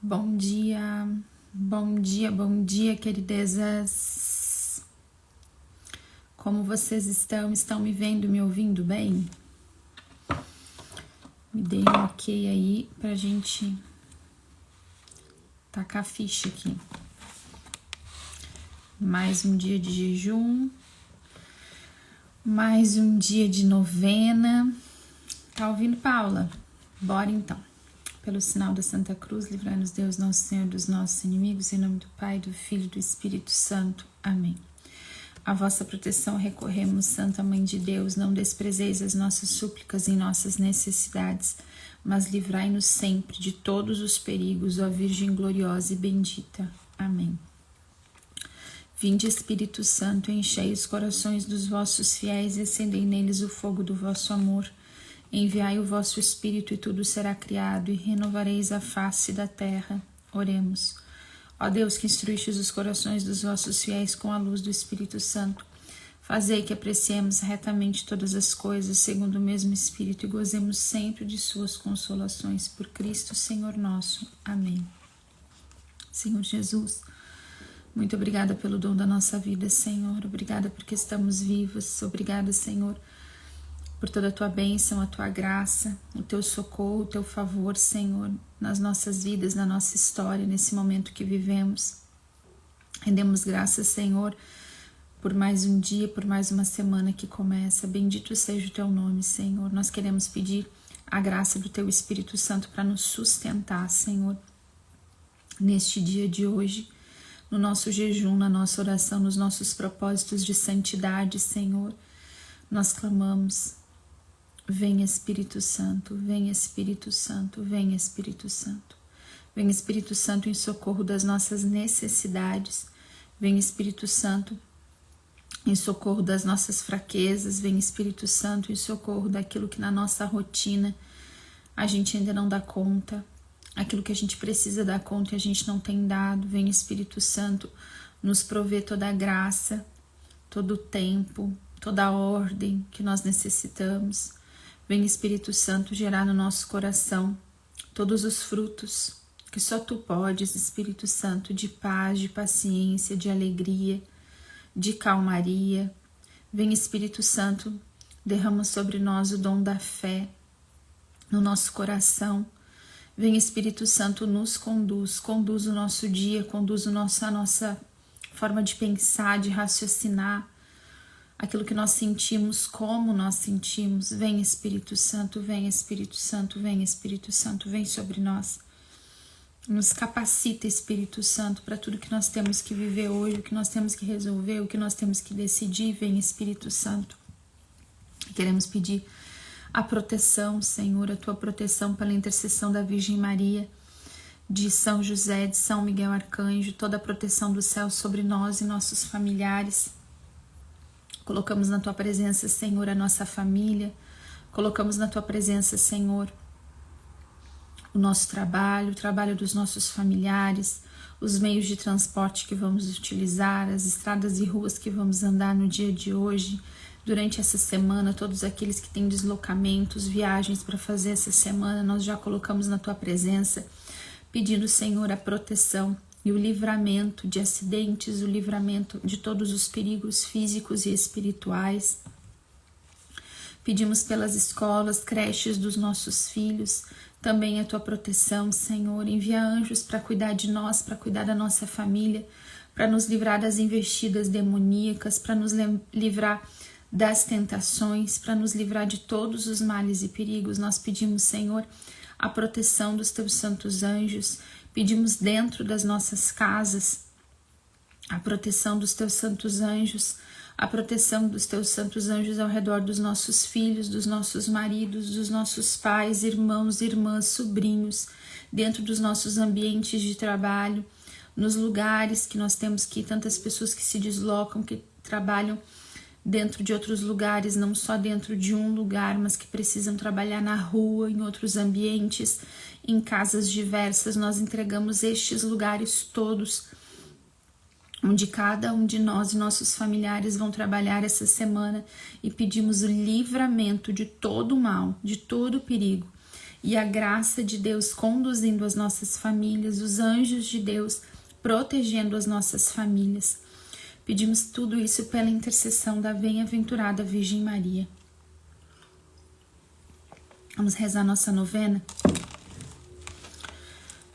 Bom dia, bom dia, bom dia, queridezas. Como vocês estão? Estão me vendo, me ouvindo bem? Me deem um ok aí pra gente tacar a ficha aqui. Mais um dia de jejum, mais um dia de novena. Tá ouvindo, Paula? Bora então. Pelo sinal da Santa Cruz, livrai-nos Deus, nosso Senhor, dos nossos inimigos, em nome do Pai, do Filho e do Espírito Santo. Amém. A vossa proteção recorremos, Santa Mãe de Deus, não desprezeis as nossas súplicas em nossas necessidades, mas livrai-nos sempre de todos os perigos, ó Virgem gloriosa e bendita. Amém. Vinde, Espírito Santo, enchei os corações dos vossos fiéis e acendei neles o fogo do vosso amor. Enviai o vosso Espírito e tudo será criado, e renovareis a face da terra. Oremos. Ó Deus, que instruístes os corações dos vossos fiéis com a luz do Espírito Santo, fazei que apreciemos retamente todas as coisas, segundo o mesmo Espírito, e gozemos sempre de suas consolações. Por Cristo, Senhor nosso. Amém. Senhor Jesus, muito obrigada pelo dom da nossa vida, Senhor. Obrigada porque estamos vivos. Obrigada, Senhor, por toda a tua bênção, a tua graça, o teu socorro, o teu favor, Senhor, nas nossas vidas, na nossa história, nesse momento que vivemos. Rendemos graças, Senhor, por mais um dia, por mais uma semana que começa. Bendito seja o teu nome, Senhor. Nós queremos pedir a graça do teu Espírito Santo para nos sustentar, Senhor, neste dia de hoje, no nosso jejum, na nossa oração, nos nossos propósitos de santidade, Senhor. Nós clamamos: vem Espírito Santo, vem Espírito Santo, vem Espírito Santo. Vem Espírito Santo em socorro das nossas necessidades. Vem Espírito Santo em socorro das nossas fraquezas. Vem Espírito Santo em socorro daquilo que na nossa rotina a gente ainda não dá conta. Aquilo que a gente precisa dar conta e a gente não tem dado. Vem Espírito Santo nos prover toda a graça, todo o tempo, toda a ordem que nós necessitamos. Vem Espírito Santo gerar no nosso coração todos os frutos que só tu podes, Espírito Santo, de paz, de paciência, de alegria, de calmaria. Vem Espírito Santo, derrama sobre nós o dom da fé no nosso coração. Vem Espírito Santo, nos conduz o nosso dia, conduz a nossa forma de pensar, de raciocinar, aquilo que nós sentimos, como nós sentimos. Vem Espírito Santo, vem Espírito Santo, vem Espírito Santo, vem sobre nós. Nos capacita, Espírito Santo, para tudo que nós temos que viver hoje, o que nós temos que resolver, o que nós temos que decidir. Vem Espírito Santo. Queremos pedir a proteção, Senhor, a tua proteção pela intercessão da Virgem Maria, de São José, de São Miguel Arcanjo, toda a proteção do céu sobre nós e nossos familiares. Colocamos na tua presença, Senhor, a nossa família. Colocamos na tua presença, Senhor, o nosso trabalho, o trabalho dos nossos familiares, os meios de transporte que vamos utilizar, as estradas e ruas que vamos andar no dia de hoje, durante essa semana, todos aqueles que têm deslocamentos, viagens para fazer essa semana, nós já colocamos na tua presença, pedindo, Senhor, a proteção e o livramento de acidentes, o livramento de todos os perigos físicos e espirituais. Pedimos pelas escolas, creches dos nossos filhos, também a tua proteção, Senhor. Envia anjos para cuidar de nós, para cuidar da nossa família, para nos livrar das investidas demoníacas, para nos livrar das tentações, para nos livrar de todos os males e perigos. Nós pedimos, Senhor, a proteção dos teus santos anjos. Pedimos dentro das nossas casas a proteção dos teus santos anjos, a proteção dos teus santos anjos ao redor dos nossos filhos, dos nossos maridos, dos nossos pais, irmãos, irmãs, sobrinhos, dentro dos nossos ambientes de trabalho, nos lugares que nós temos que ir, tantas pessoas que se deslocam, que trabalham dentro de outros lugares, não só dentro de um lugar, mas que precisam trabalhar na rua, em outros ambientes, em casas diversas. Nós entregamos estes lugares todos, onde cada um de nós e nossos familiares vão trabalhar essa semana, e pedimos o livramento de todo o mal, de todo o perigo, e a graça de Deus conduzindo as nossas famílias, os anjos de Deus protegendo as nossas famílias. Pedimos tudo isso pela intercessão da bem-aventurada Virgem Maria. Vamos rezar nossa novena.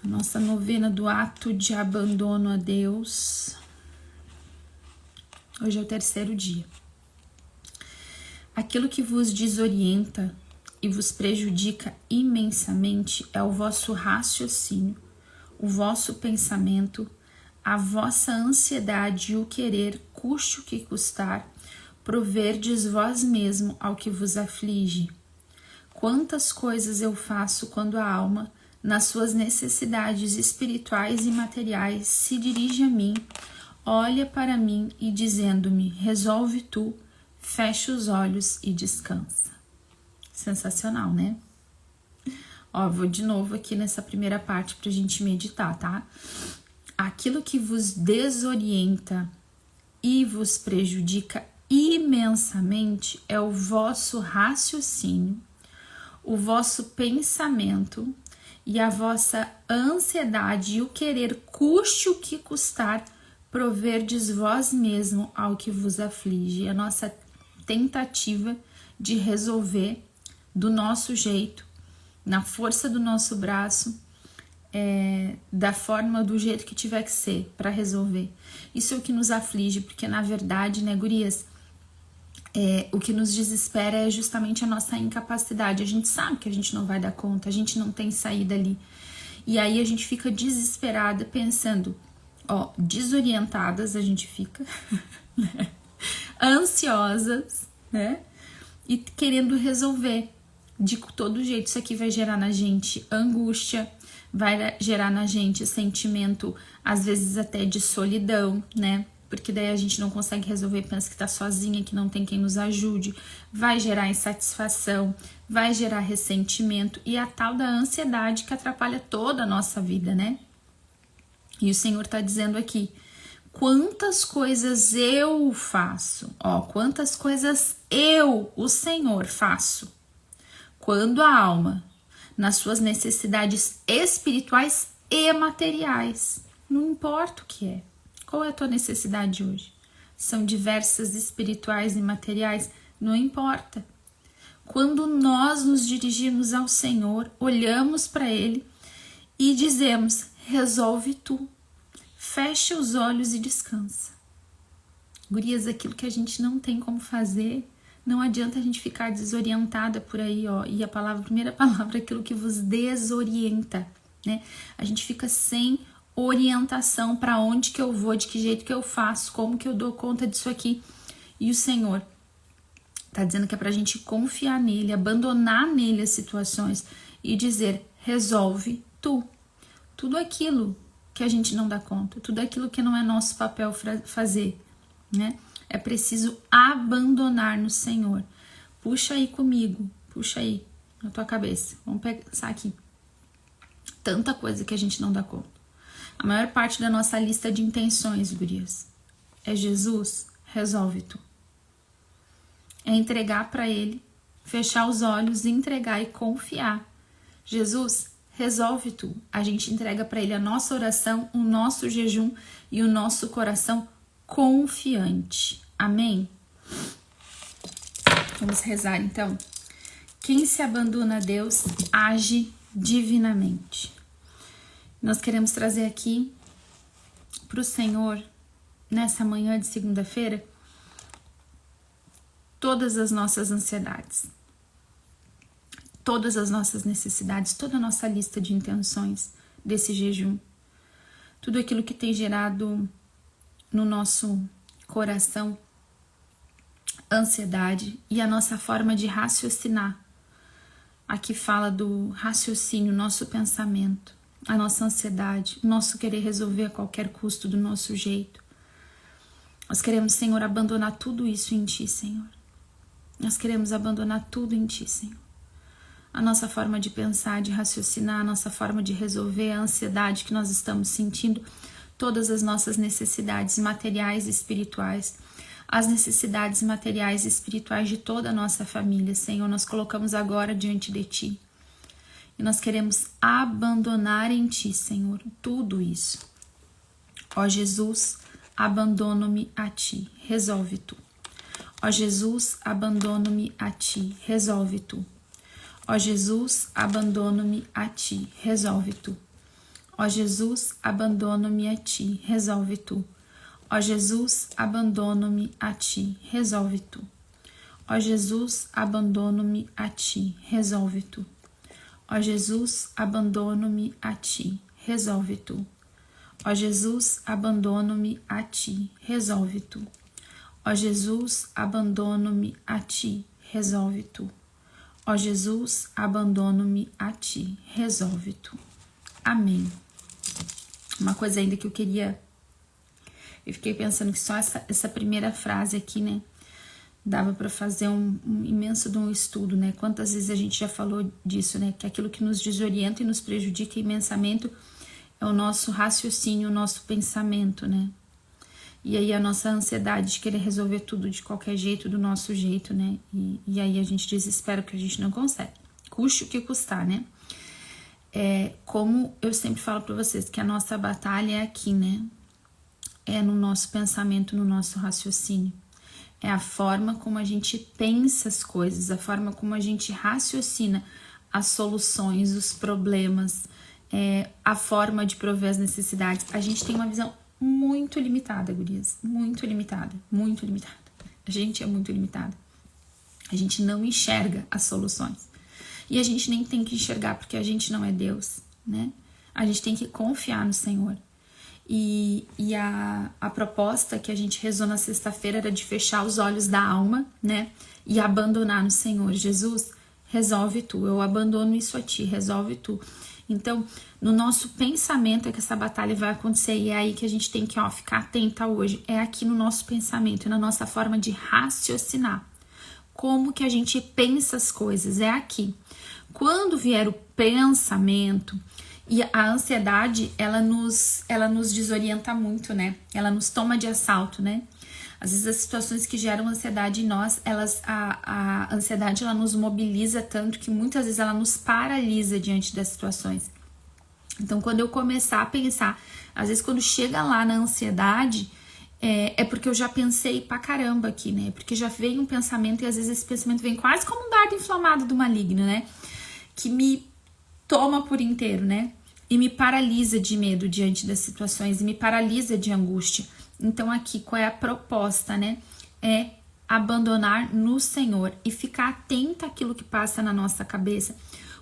A nossa novena do ato de abandono a Deus. Hoje é o 3º dia. Aquilo que vos desorienta e vos prejudica imensamente é o vosso raciocínio, o vosso pensamento, a vossa ansiedade e o querer, custe o que custar, proverdes vós mesmo ao que vos aflige. Quantas coisas eu faço quando a alma, nas suas necessidades espirituais e materiais, se dirige a mim, olha para mim e dizendo-me, resolve tu, fecha os olhos e descansa. Sensacional, né? Ó, vou de novo aqui nessa primeira parte pra gente meditar, tá? Aquilo que vos desorienta e vos prejudica imensamente é o vosso raciocínio, o vosso pensamento e a vossa ansiedade e o querer, custe o que custar, proverdes vós mesmo ao que vos aflige. A nossa tentativa de resolver do nosso jeito, na força do nosso braço, da forma, do jeito que tiver que ser para resolver. Isso é o que nos aflige, porque na verdade, né, gurias, o que nos desespera é justamente a nossa incapacidade. A gente sabe que a gente não vai dar conta, a gente não tem saída ali. E aí a gente fica desesperada pensando, desorientadas a gente fica, né? Ansiosas, né? E querendo resolver de todo jeito. Isso aqui vai gerar na gente angústia, vai gerar na gente sentimento, às vezes até de solidão, né? Porque daí a gente não consegue resolver, pensa que tá sozinha, que não tem quem nos ajude, vai gerar insatisfação, vai gerar ressentimento e a tal da ansiedade que atrapalha toda a nossa vida, né? E o Senhor tá dizendo aqui, quantas coisas eu faço, quantas coisas eu, o Senhor, faço, quando a alma, nas suas necessidades espirituais e materiais, não importa o que é. Qual é a tua necessidade hoje? São diversas, espirituais e materiais? Não importa. Quando nós nos dirigimos ao Senhor, olhamos para Ele e dizemos, resolve tu, fecha os olhos e descansa. Gurias, aquilo que a gente não tem como fazer, não adianta a gente ficar desorientada por aí, e a primeira palavra, aquilo que vos desorienta, né? A gente fica sem orientação para onde que eu vou, de que jeito que eu faço, como que eu dou conta disso aqui. E o Senhor tá dizendo que é pra gente confiar nele, abandonar nele as situações e dizer, resolve tu. Tudo aquilo que a gente não dá conta, tudo aquilo que não é nosso papel fazer, né? É preciso abandonar no Senhor. Puxa aí comigo, puxa aí na tua cabeça. Vamos pensar aqui. Tanta coisa que a gente não dá conta. A maior parte da nossa lista de intenções, gurias, é Jesus, resolve tu. É entregar para Ele, fechar os olhos, entregar e confiar. Jesus, resolve tu. A gente entrega para Ele a nossa oração, o nosso jejum e o nosso coração confiante. Amém? Vamos rezar então. Quem se abandona a Deus age divinamente. Nós queremos trazer aqui para o Senhor, nessa manhã de segunda-feira, todas as nossas ansiedades, todas as nossas necessidades, toda a nossa lista de intenções desse jejum, tudo aquilo que tem gerado no nosso coração ansiedade e a nossa forma de raciocinar. Aqui fala do raciocínio, nosso pensamento, a nossa ansiedade, o nosso querer resolver a qualquer custo do nosso jeito. Nós queremos, Senhor, abandonar tudo isso em Ti, Senhor. Nós queremos abandonar tudo em Ti, Senhor. A nossa forma de pensar, de raciocinar, a nossa forma de resolver a ansiedade que nós estamos sentindo, todas as nossas necessidades materiais e espirituais, as necessidades materiais e espirituais de toda a nossa família, Senhor, nós colocamos agora diante de Ti. e nós queremos abandonar em Ti, Senhor, tudo isso. Ó Jesus, abandono-me a Ti, resolve Tu. Ó Jesus, abandono-me a Ti, resolve Tu. Ó Jesus, abandono-me a Ti, resolve Tu. Ó Jesus, abandono-me a Ti, resolve Tu. Ó Jesus, abandono-me a Ti, resolve Tu. Ó Jesus, abandono-me a Ti, resolve Tu. Ó Jesus, abandono-me a Ti, resolve Tu. Ó Jesus, abandono-me a Ti, resolve Tu. Ó Jesus, abandono-me a Ti, resolve Tu. Ó Jesus, abandono-me a Ti, resolve Tu. Amém. Uma coisa ainda que eu fiquei pensando que só essa primeira frase aqui, né, dava para fazer um imenso de um estudo, né? Quantas vezes a gente já falou disso, né? Que aquilo que nos desorienta e nos prejudica imensamente é o nosso raciocínio, o nosso pensamento, né? E aí a nossa ansiedade de querer resolver tudo de qualquer jeito, do nosso jeito, né? E aí a gente desespera porque a gente não consegue. Custe o que custar, né? Como eu sempre falo para vocês, que a nossa batalha é aqui, né? É no nosso pensamento, no nosso raciocínio. É a forma como a gente pensa as coisas, a forma como a gente raciocina as soluções, os problemas, a forma de prover as necessidades. A gente tem uma visão muito limitada, gurias, muito limitada, muito limitada. A gente é muito limitada. A gente não enxerga as soluções. E a gente nem tem que enxergar porque a gente não é Deus, né? A gente tem que confiar no Senhor. E a proposta que a gente rezou na sexta-feira era de fechar os olhos da alma, né? E abandonar no Senhor. Jesus, resolve Tu, eu abandono isso a Ti, resolve Tu. Então, no nosso pensamento é que essa batalha vai acontecer e é aí que a gente tem que ficar atenta hoje. É aqui no nosso pensamento, na nossa forma de raciocinar. Como que a gente pensa as coisas, é aqui. Quando vier o pensamento... E a ansiedade, ela nos desorienta muito, né? Ela nos toma de assalto, né? Às vezes as situações que geram ansiedade em nós, a ansiedade ela nos mobiliza tanto que muitas vezes ela nos paralisa diante das situações. Então, quando eu começar a pensar, às vezes quando chega lá na ansiedade, é porque eu já pensei pra caramba aqui, né? Porque já vem um pensamento e às vezes esse pensamento vem quase como um dardo inflamado do maligno, né? Que me toma por inteiro, né? E me paralisa de medo diante das situações, e me paralisa de angústia. Então aqui, qual é a proposta, né? É abandonar no Senhor e ficar atenta àquilo que passa na nossa cabeça.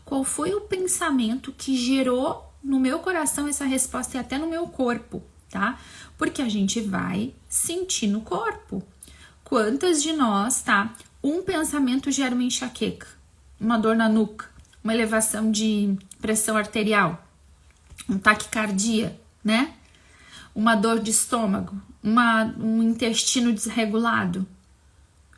Qual foi o pensamento que gerou no meu coração essa resposta e até no meu corpo, tá? Porque a gente vai sentir no corpo. Quantas de nós, tá? Um pensamento gera uma enxaqueca, uma dor na nuca, uma elevação de pressão arterial, um taquicardia, né? Uma dor de estômago, um intestino desregulado.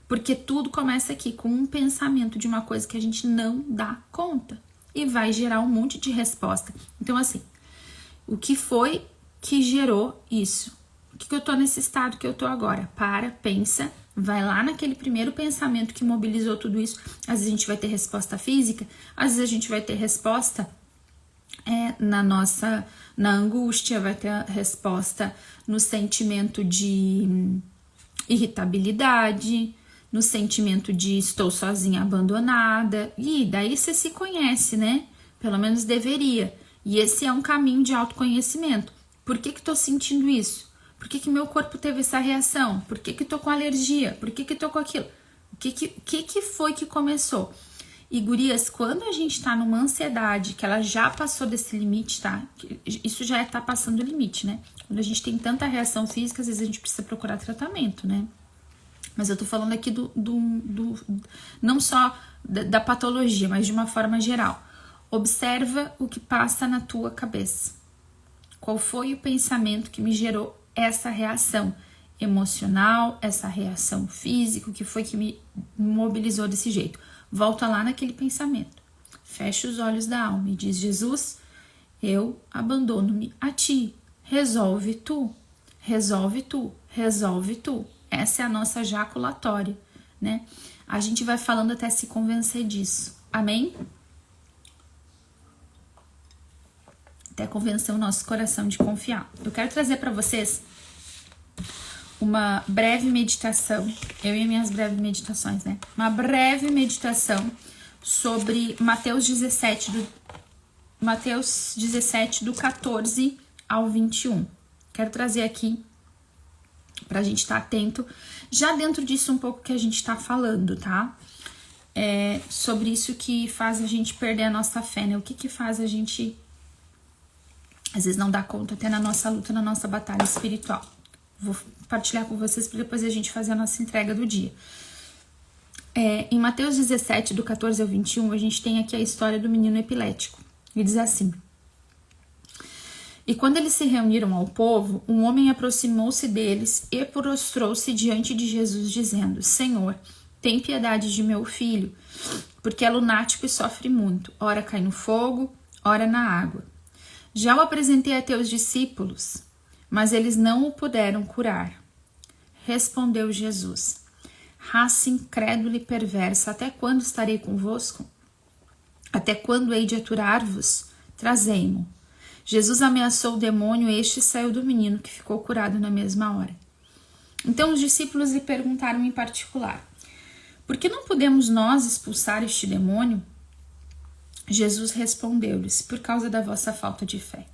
Porque tudo começa aqui com um pensamento de uma coisa que a gente não dá conta. E vai gerar um monte de resposta. Então, assim, o que foi que gerou isso? O que eu tô nesse estado que eu tô agora? Pensa, vai lá naquele primeiro pensamento que mobilizou tudo isso. Às vezes a gente vai ter resposta física, às vezes a gente vai ter resposta na angústia, vai ter resposta no sentimento de irritabilidade, no sentimento de estou sozinha, abandonada. E daí você se conhece, né? Pelo menos deveria. E esse é um caminho de autoconhecimento. Por que tô sentindo isso? Por que meu corpo teve essa reação? Por que tô com alergia? Por que tô com aquilo? O que foi que começou? E gurias, quando a gente tá numa ansiedade, que ela já passou desse limite, tá? Isso já tá passando o limite, né? Quando a gente tem tanta reação física, às vezes a gente precisa procurar tratamento, né? Mas eu tô falando aqui não só da patologia, mas de uma forma geral. Observa o que passa na tua cabeça. Qual foi o pensamento que me gerou essa reação emocional, essa reação física, o que foi que me mobilizou desse jeito? Volta lá naquele pensamento. Fecha os olhos da alma e diz: Jesus, eu abandono-me a Ti. Resolve Tu. Resolve Tu. Resolve Tu. Essa é a nossa jaculatória, né? A gente vai falando até se convencer disso. Amém? até convencer o nosso coração de confiar. Eu quero trazer para vocês uma breve meditação, eu e minhas breves meditações, né? Uma breve meditação sobre Mateus 17, do 14 ao 21. Quero trazer aqui pra gente estar atento, já dentro disso um pouco que a gente tá falando, tá? Sobre isso que faz a gente perder a nossa fé, né? O que faz a gente, às vezes, não dar conta até na nossa luta, na nossa batalha espiritual. Vou partilhar com vocês para depois a gente fazer a nossa entrega do dia. Em Mateus 17, do 14 ao 21, a gente tem aqui a história do menino epilético. E diz assim: E quando eles se reuniram ao povo, um homem aproximou-se deles e prostrou-se diante de Jesus, dizendo: Senhor, tem piedade de meu filho, porque é lunático e sofre muito. Ora cai no fogo, ora na água. Já o apresentei a teus discípulos, mas eles não o puderam curar. Respondeu Jesus: Raça incrédula e perversa, até quando estarei convosco? Até quando hei de aturar-vos? Trazei-mo. Jesus ameaçou o demônio, este saiu do menino, que ficou curado na mesma hora. Então os discípulos lhe perguntaram em particular: Por que não podemos nós expulsar este demônio? Jesus respondeu-lhes: Por causa da vossa falta de fé.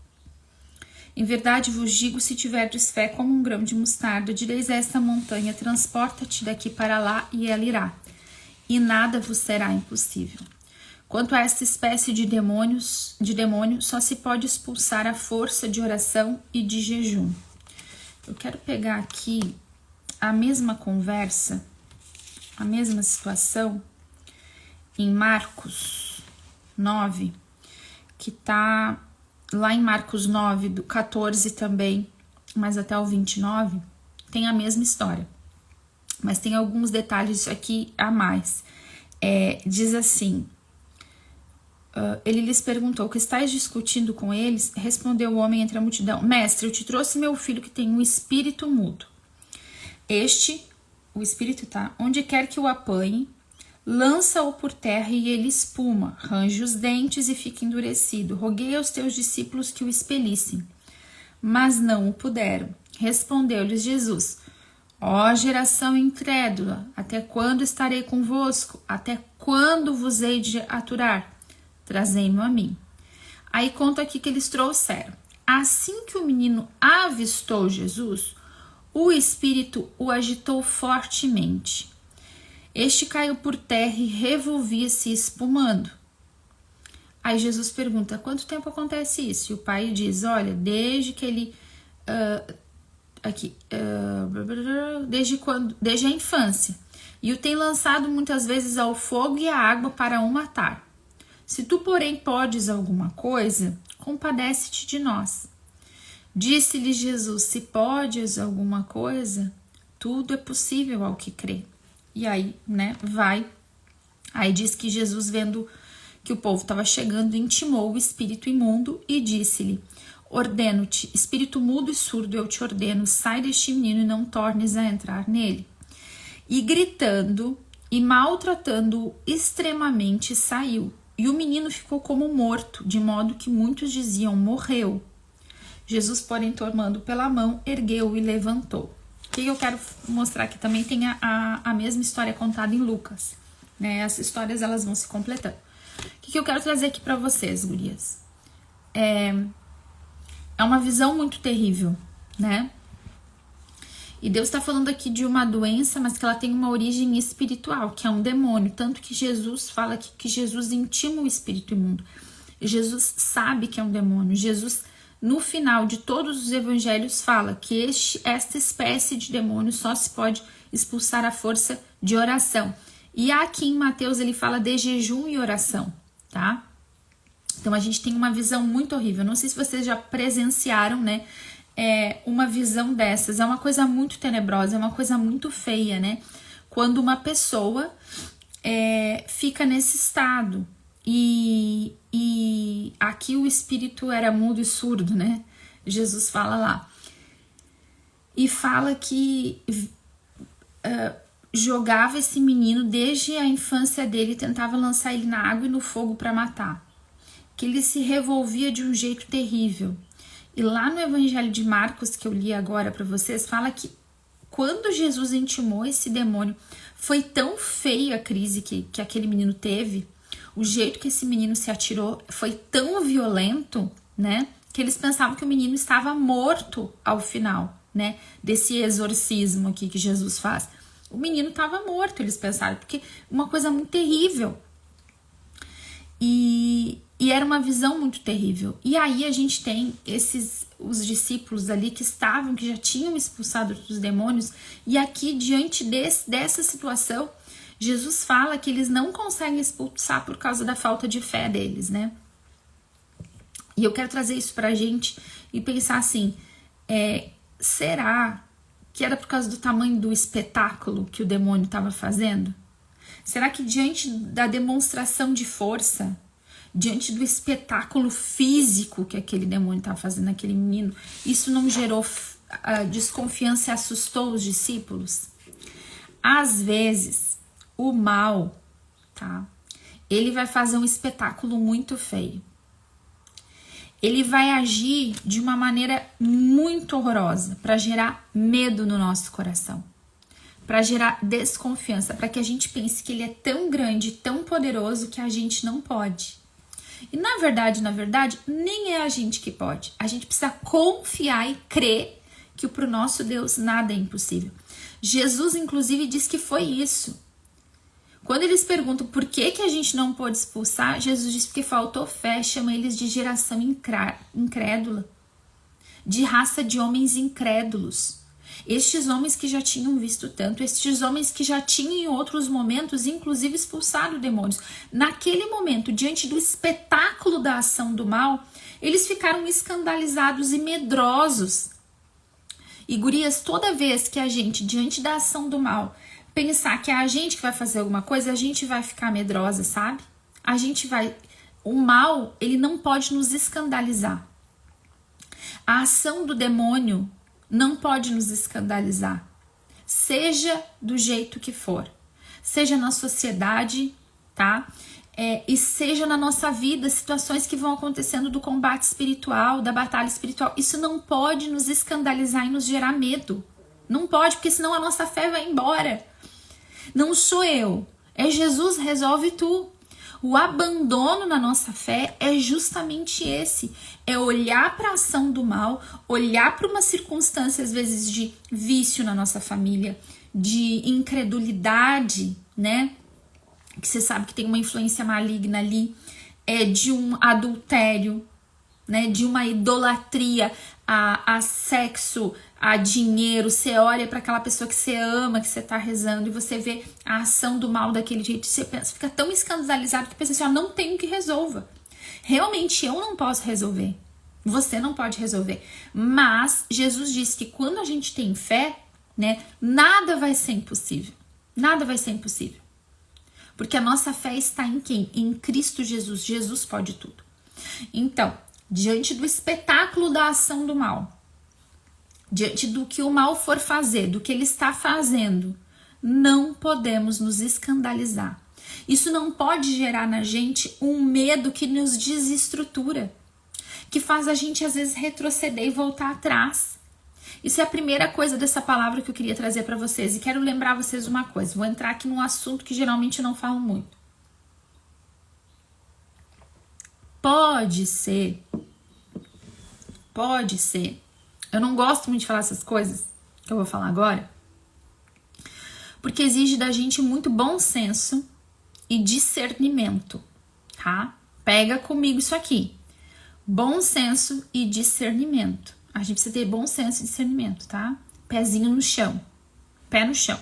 Em verdade vos digo, se tiverdes fé como um grão de mostarda, direis a esta montanha: transporta-te daqui para lá, e ela irá, e nada vos será impossível. Quanto a esta espécie de demônio, só se pode expulsar a força de oração e de jejum. Eu quero pegar aqui a mesma conversa, a mesma situação, em Marcos 9, que tá lá em Marcos 9, do 14 também, mas até o 29, tem a mesma história. Mas tem alguns detalhes aqui a mais. Diz assim: ele lhes perguntou: O que estáis discutindo com eles? Respondeu o homem entre a multidão: Mestre, eu te trouxe meu filho que tem um espírito mudo. O espírito onde quer que o apanhe, lança-o por terra e ele espuma, range os dentes e fica endurecido. Roguei aos teus discípulos que o expelissem, mas não o puderam. Respondeu-lhes Jesus: Ó geração incrédula, até quando estarei convosco? Até quando vos hei de aturar? Trazei-mo a mim. Aí conta aqui que eles trouxeram. Assim que o menino avistou Jesus, o espírito o agitou fortemente. Este caiu por terra e revolvia-se espumando. Aí Jesus pergunta: quanto tempo acontece isso? E o pai diz: olha, desde que ele... desde a infância. E o tem lançado muitas vezes ao fogo e à água para o matar. Se tu, porém, podes alguma coisa, compadece-te de nós. Disse-lhe Jesus: se podes alguma coisa, tudo é possível ao que crê. E aí, vai. Aí diz que Jesus, vendo que o povo estava chegando, intimou o espírito imundo e disse-lhe: ordeno-te, espírito mudo e surdo, eu te ordeno, sai deste menino e não tornes a entrar nele. E gritando e maltratando-o extremamente, saiu. E o menino ficou como morto, de modo que muitos diziam: morreu. Jesus, porém, tomando pela mão, ergueu-o e levantou. O que eu quero mostrar aqui também tem a mesma história contada em Lucas, né? As histórias, elas vão se completando. O que eu quero trazer aqui para vocês, gurias? É uma visão muito terrível, né? E Deus está falando aqui de uma doença, mas que ela tem uma origem espiritual, que é um demônio. Tanto que Jesus fala que Jesus intima o espírito imundo. Jesus sabe que é um demônio. Jesus, no final de todos os evangelhos, fala que esta espécie de demônio só se pode expulsar a força de oração. E aqui em Mateus ele fala de jejum e oração, tá? Então a gente tem uma visão muito horrível. Não sei se vocês já presenciaram, né? Uma visão dessas. É uma coisa muito tenebrosa, é uma coisa muito feia, né? Quando uma pessoa fica nesse estado. E aqui o espírito era mudo e surdo, né? Jesus fala lá. E fala que jogava esse menino desde a infância dele, tentava lançar ele na água e no fogo para matar. que ele se revolvia de um jeito terrível. E lá no Evangelho de Marcos, que eu li agora para vocês, fala que quando Jesus intimou esse demônio, foi tão feia a crise que aquele menino teve, o jeito que esse menino se atirou foi tão violento, né, que eles pensavam que o menino estava morto ao final, né, desse exorcismo aqui que Jesus faz. O menino estava morto, eles pensaram, porque uma coisa muito terrível. E era uma visão muito terrível. E aí a gente tem os discípulos ali que já tinham expulsado os demônios, e aqui, diante dessa situação, Jesus fala que eles não conseguem expulsar por causa da falta de fé deles, né? E eu quero trazer isso pra gente e pensar assim, será que era por causa do tamanho do espetáculo que o demônio estava fazendo? Será que diante da demonstração de força, diante do espetáculo físico que aquele demônio estava fazendo naquele menino, isso não gerou desconfiança e assustou os discípulos? Às vezes, o mal, tá? Ele vai fazer um espetáculo muito feio. Ele vai agir de uma maneira muito horrorosa para gerar medo no nosso coração, para gerar desconfiança, para que a gente pense que ele é tão grande, tão poderoso que a gente não pode. E na verdade, nem é a gente que pode. A gente precisa confiar e crer que para o nosso Deus nada é impossível. Jesus, inclusive, diz que foi isso. Quando eles perguntam por que a gente não pôde expulsar, Jesus diz porque faltou fé, chama eles de geração incrédula, de raça de homens incrédulos. Estes homens que já tinham visto tanto, estes homens que já tinham em outros momentos, inclusive expulsado demônios. Naquele momento, diante do espetáculo da ação do mal, eles ficaram escandalizados e medrosos. E gurias, toda vez que a gente, diante da ação do mal, pensar que é a gente que vai fazer alguma coisa, a gente vai ficar medrosa, sabe? O mal, ele não pode nos escandalizar. A ação do demônio não pode nos escandalizar, seja do jeito que for, seja na sociedade, tá? E seja na nossa vida, situações que vão acontecendo do combate espiritual, da batalha espiritual, isso não pode nos escandalizar e nos gerar medo. Não pode, porque senão a nossa fé vai embora. Não sou eu, é Jesus, resolve tu. O abandono na nossa fé é justamente esse, é olhar para a ação do mal, olhar para uma circunstância às vezes de vício na nossa família, de incredulidade, né? Que você sabe que tem uma influência maligna ali, de um adultério, né? De uma idolatria a sexo, a dinheiro. Você olha para aquela pessoa que você ama, que você tá rezando, e você vê a ação do mal daquele jeito, você pensa, fica tão escandalizado que pensa assim, não tenho que resolva. Realmente eu não posso resolver. Você não pode resolver. Mas Jesus disse que quando a gente tem fé, né, nada vai ser impossível. Nada vai ser impossível. Porque a nossa fé está em quem? Em Cristo Jesus. Jesus pode tudo. Então, diante do espetáculo da ação do mal, diante do que o mal for fazer, do que ele está fazendo, não podemos nos escandalizar. Isso não pode gerar na gente um medo que nos desestrutura, que faz a gente às vezes retroceder e voltar atrás. Isso é a primeira coisa dessa palavra que eu queria trazer para vocês. E quero lembrar vocês uma coisa. Vou entrar aqui num assunto que geralmente eu não falo muito. Pode ser. Eu não gosto muito de falar essas coisas que eu vou falar agora, porque exige da gente muito bom senso e discernimento, tá? Pega comigo isso aqui. Bom senso e discernimento. A gente precisa ter bom senso e discernimento, tá? Pezinho no chão. Pé no chão.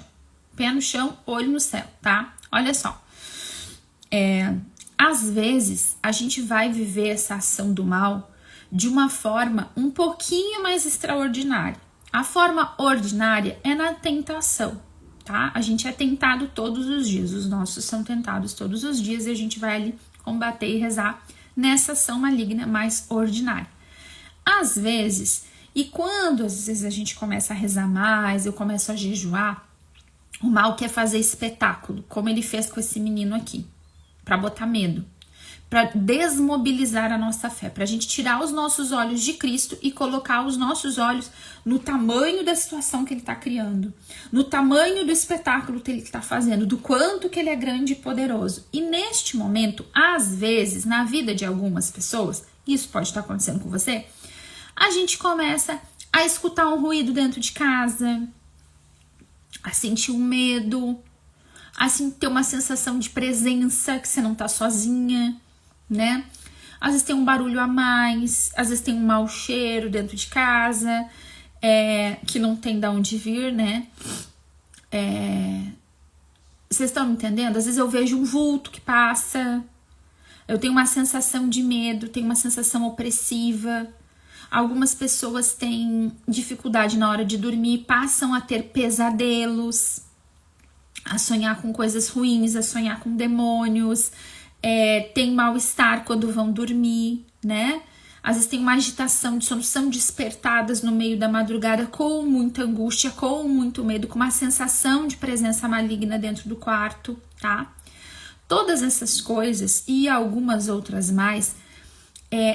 Pé no chão, olho no céu, tá? Olha só. Às vezes, a gente vai viver essa ação do mal de uma forma um pouquinho mais extraordinária. A forma ordinária é na tentação, tá? A gente é tentado todos os dias. Os nossos são tentados todos os dias e a gente vai ali combater e rezar nessa ação maligna mais ordinária. Às vezes, e quando às vezes a gente começa a rezar mais, eu começo a jejuar, o mal quer fazer espetáculo, como ele fez com esse menino aqui, para botar medo. para desmobilizar a nossa fé, para a gente tirar os nossos olhos de Cristo e colocar os nossos olhos no tamanho da situação que ele está criando, no tamanho do espetáculo que ele está fazendo, do quanto que ele é grande e poderoso. E neste momento, às vezes, na vida de algumas pessoas, isso pode estar acontecendo com você, a gente começa a escutar um ruído dentro de casa, a sentir um medo, a ter uma sensação de presença, que você não tá sozinha, né? Às vezes tem um barulho a mais, às vezes tem um mau cheiro dentro de casa, que não tem de onde vir, né? Vocês estão me entendendo? Às vezes eu vejo um vulto que passa, eu tenho uma sensação de medo, tenho uma sensação opressiva. Algumas pessoas têm dificuldade na hora de dormir, passam a ter pesadelos, a sonhar com coisas ruins, a sonhar com demônios, tem mal-estar quando vão dormir, né? Às vezes tem uma agitação de sono, são despertadas no meio da madrugada com muita angústia, com muito medo, com uma sensação de presença maligna dentro do quarto, tá? Todas essas coisas e algumas outras mais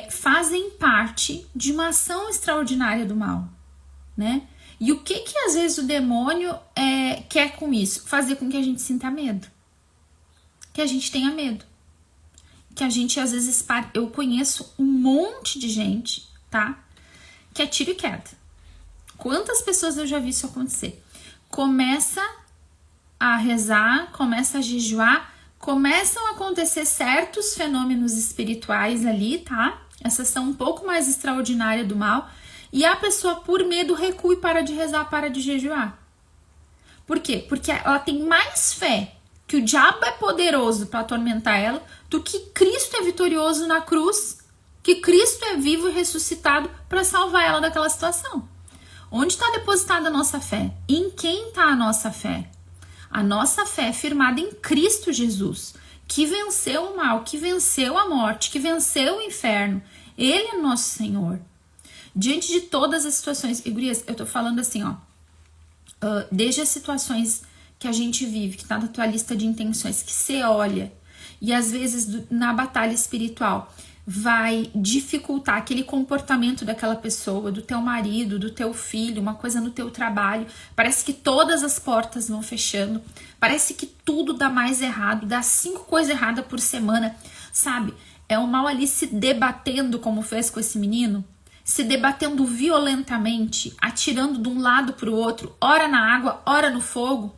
fazem parte de uma ação extraordinária do mal, né? E o que às vezes o demônio quer com isso? Fazer com que a gente sinta medo. Que a gente tenha medo. Que a gente às vezes... Eu conheço um monte de gente, tá? Que é tiro e queda. Quantas pessoas eu já vi isso acontecer? Começa a rezar, começa a jejuar, começam a acontecer certos fenômenos espirituais ali, tá? Essa ação um pouco mais extraordinária do mal... E a pessoa, por medo, recua e para de rezar, para de jejuar. Por quê? Porque ela tem mais fé que o diabo é poderoso para atormentar ela do que Cristo é vitorioso na cruz, que Cristo é vivo e ressuscitado para salvar ela daquela situação. Onde está depositada a nossa fé? Em quem está a nossa fé? A nossa fé é firmada em Cristo Jesus, que venceu o mal, que venceu a morte, que venceu o inferno. Ele é nosso Senhor. Diante de todas as situações, e gurias, eu tô falando assim, ó, desde as situações que a gente vive, que tá na tua lista de intenções, que você olha, e às vezes na batalha espiritual vai dificultar aquele comportamento daquela pessoa, do teu marido, do teu filho, uma coisa no teu trabalho, parece que todas as portas vão fechando, parece que tudo dá mais errado, dá 5 coisas erradas por semana, sabe? É o mal ali se debatendo, como fez com esse menino, se debatendo violentamente, atirando de um lado para o outro, ora na água, ora no fogo,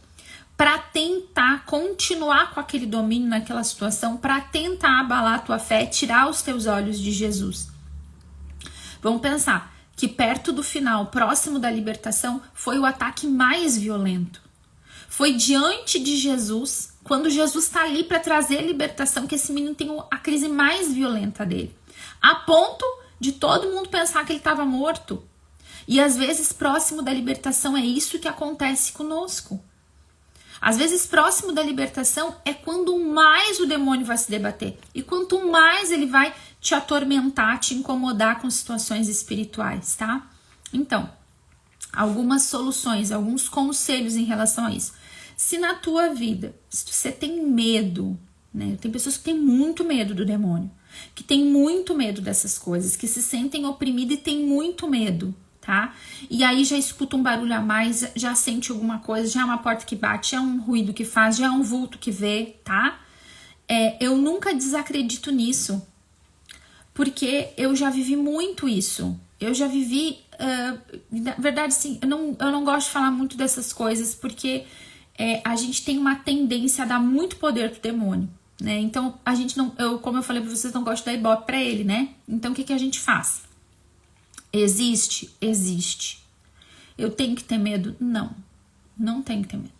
para tentar continuar com aquele domínio naquela situação, para tentar abalar a tua fé, tirar os teus olhos de Jesus. Vamos pensar que perto do final, próximo da libertação, foi o ataque mais violento. Foi diante de Jesus, quando Jesus está ali para trazer a libertação, que esse menino tem a crise mais violenta dele. A ponto de todo mundo pensar que ele estava morto. E às vezes próximo da libertação é isso que acontece conosco. Às vezes próximo da libertação é quando mais o demônio vai se debater. E quanto mais ele vai te atormentar, te incomodar com situações espirituais, tá? Então, algumas soluções, alguns conselhos em relação a isso. Se na tua vida, se você tem medo, né? Tem pessoas que têm muito medo do demônio, que tem muito medo dessas coisas, que se sentem oprimidas e tem muito medo, tá? E aí já escuta um barulho a mais, já sente alguma coisa, já é uma porta que bate, já é um ruído que faz, já é um vulto que vê, tá? Eu nunca desacredito nisso, porque eu já vivi muito isso. Eu já vivi, na verdade, sim, eu não gosto de falar muito dessas coisas, porque a gente tem uma tendência a dar muito poder pro demônio. Né? Então, a gente não, como eu falei pra vocês, não gosto de dar ibope pra ele, né? Então, o que a gente faz? Existe? Existe. Eu tenho que ter medo? Não tenho que ter medo.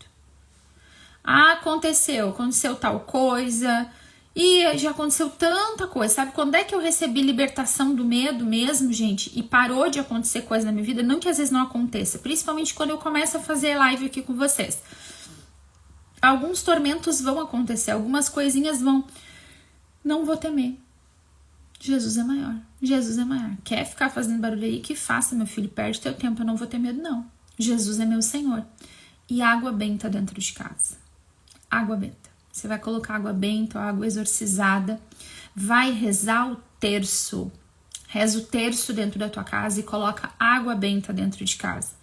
Ah, aconteceu tal coisa, e já aconteceu tanta coisa, sabe? Quando é que eu recebi libertação do medo mesmo, gente, e parou de acontecer coisa na minha vida? Não que às vezes não aconteça, principalmente quando eu começo a fazer live aqui com vocês. Alguns tormentos vão acontecer, algumas coisinhas vão. Não vou temer. Jesus é maior. Jesus é maior. Quer ficar fazendo barulho aí? Que faça, meu filho. Perde teu tempo. Eu não vou ter medo, não. Jesus é meu Senhor. E água benta dentro de casa. Água benta. Você vai colocar água benta, água exorcizada. vai rezar o terço. Reza o terço dentro da tua casa e coloca água benta dentro de casa.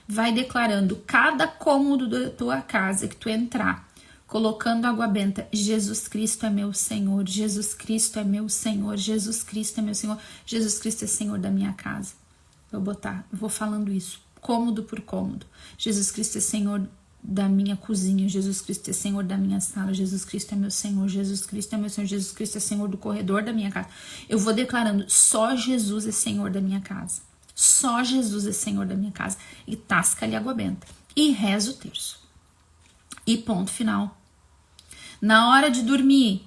Vai declarando cada cômodo da tua casa que tu entrar, colocando água benta. Jesus Cristo é meu Senhor, Jesus Cristo é meu Senhor, Jesus Cristo é meu Senhor, Jesus Cristo é Senhor da minha casa. Vou falando isso, cômodo por cômodo. Jesus Cristo é Senhor da minha cozinha, Jesus Cristo é Senhor da minha sala, Jesus Cristo é meu Senhor, Jesus Cristo é meu Senhor, Jesus Cristo é Senhor do corredor da minha casa. Eu vou declarando, só Jesus é Senhor da minha casa, só Jesus é Senhor da minha casa, e tasca-lhe água benta, e reza o terço, e ponto final. Na hora de dormir,